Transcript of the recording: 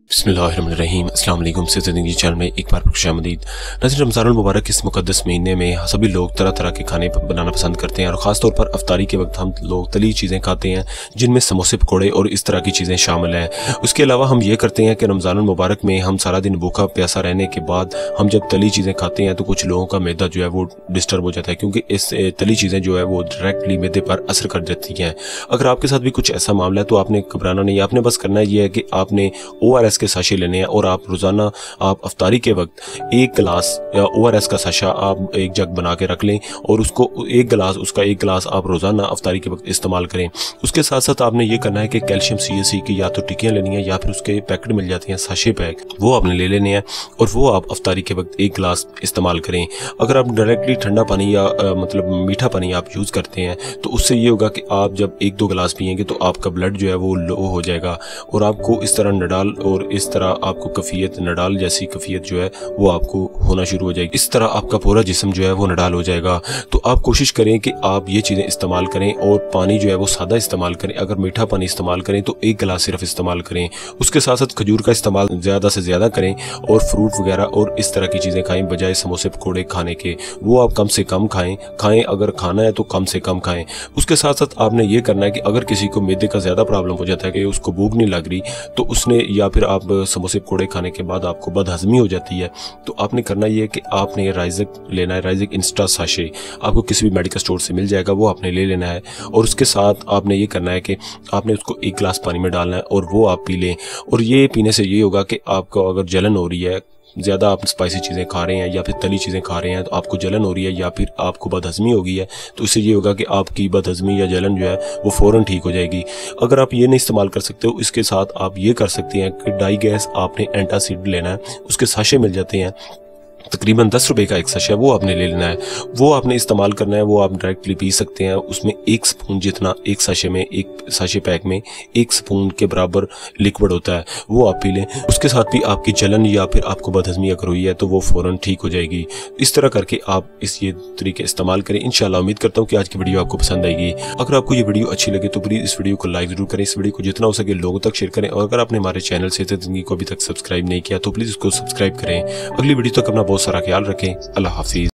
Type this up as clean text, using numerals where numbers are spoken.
बिस्मिल्लाहिर्रहमानिर्रहीम। अस्सलाम वालेकुम। ज़िंदगी चैनल में एक बार खुशामदीद। नाज़रीन, रमज़ानुल मुबारक इस मुक़द्दस महीने में सभी लोग तरह तरह के खाने बनाना पसंद करते हैं और ख़ास तौर पर अफ्तारी के वक्त हम लोग तली चीज़ें खाते हैं, जिनमें समोसे, पकौड़े और इस तरह की चीज़ें शामिल हैं। उसके अलावा हम ये करते हैं कि रमज़ानुल मुबारक में हम सारा दिन भूखा प्यासा रहने के बाद हम जब तली चीज़ें खाते हैं तो कुछ लोगों का मैदा जो है वो डिस्टर्ब हो जाता है, क्योंकि इस तली चीज़ें जो है वो डायरेक्टली मैदे पर असर कर जाती हैं। अगर आपके साथ भी कुछ ऐसा मामला है तो आपने घबराना नहीं है। आपने बस करना ये है कि आपने ORS के साशे लेने हैं और आप रोज़ाना आप अफ्तारी के वक्त एक गिलास या ORS का साशा आप एक जग बना के रख लें और उसका एक गिलास आप रोज़ाना अफ्तारी के वक्त इस्तेमाल करें। उसके साथ साथ आपने ये करना है कि कैल्शियम CAC की या तो टिक्कियाँ लेनी है या फिर उसके पैकेट मिल जाते हैं साशे पैक, वो आपने ले लेने हैं और वो आप अफ्तारी के वक्त एक गिलास इस्तेमाल करें। अगर आप डायरेक्टली ठंडा पानी या मतलब मीठा पानी आप यूज़ करते हैं तो उससे ये होगा कि आप जब 1-2 गिलास पिएंगे तो आपका ब्लड जो है वो लो हो जाएगा और आपको इस तरह नडाल और इस तरह आपको कफ़ियत नडाल जैसी कफ़ियत जो है वो आपको होना शुरू हो जाएगी। इस तरह आपका पूरा जिस्म जो है वो नडाल हो जाएगा। तो आप कोशिश करें कि आप ये चीज़ें इस्तेमाल करें और पानी जो है वो सादा इस्तेमाल करें। अगर मीठा पानी इस्तेमाल करें तो एक गिलास सिर्फ इस्तेमाल करें। उसके साथ साथ खजूर का इस्तेमाल ज़्यादा से ज़्यादा करें और फ्रूट वगैरह और इस तरह की चीज़ें खाएं बजाय समोसे पकौड़े खाने के। वो आप कम से कम खाएं, अगर खाना है तो कम से कम खाएं। उसके साथ साथ आपने ये करना है कि अगर किसी को मैदे का ज़्यादा प्रॉब्लम हो जाता है कि उसको भूख नहीं लग रही तो उसने या फिर आप समोसे पकौड़े खाने के बाद आपको बदहज़मी हो जाती है तो आपने करना ये है कि आपने राइज़क लेना है। राइज़क इंस्टा साशे आपको किसी भी मेडिकल स्टोर से मिल जाएगा, वो आपने ले लेना है और उसके साथ आपने ये करना है कि आपने उसको एक गिलास पानी में डालना है और वो आप पी लें। और ये पीने से ये होगा कि आपको अगर जलन हो रही है, ज़्यादा आप स्पाइसी चीज़ें खा रहे हैं या फिर तली चीज़ें खा रहे हैं तो आपको जलन हो रही है या फिर आपको बदहज़मी हो गई है तो इससे ये होगा कि आपकी बदहज़मी या जलन जो है वो फ़ौरन ठीक हो जाएगी। अगर आप ये नहीं इस्तेमाल कर सकते हो, इसके साथ आप ये कर सकते हैं कि डाई गैस आपने एंटासिड लेना है। उसके साशे मिल जाते हैं, तकरीबन 10 रुपए का एक साशा, वो आपने ले लेना है, वो आपने इस्तेमाल करना है। वो आप डायरेक्टली पी सकते हैं। उसमें 1 स्पून जितना एक साशे में, एक साशे पैक में 1 स्पून के बराबर लिक्विड होता है, वो आप पी लें। उसके साथ भी आपकी जलन या फिर आपको बदहज़मी अगर हुई है तो वो फ़ौरन ठीक हो जाएगी। इस तरह करके आप ये तरीके इस्तेमाल करें। इंशाल्लाह उम्मीद करता हूँ कि आज की वीडियो आपको पसंद आएगी। अगर आपको ये वीडियो अच्छी लगे तो प्लीज़ इस वीडियो को लाइक ज़रूर करें, इस वीडियो को जितना हो सके लोगों तक शेयर करें और अगर आपने हमारे चैनल सेहत ज़िंदगी को अभी तक सब्सक्राइब नहीं किया तो प्लीज़ उसको सब्सक्राइब करें। अगली वीडियो तक अपना बहुत सारा ख्याल रखें। अल्लाह हाफिज़।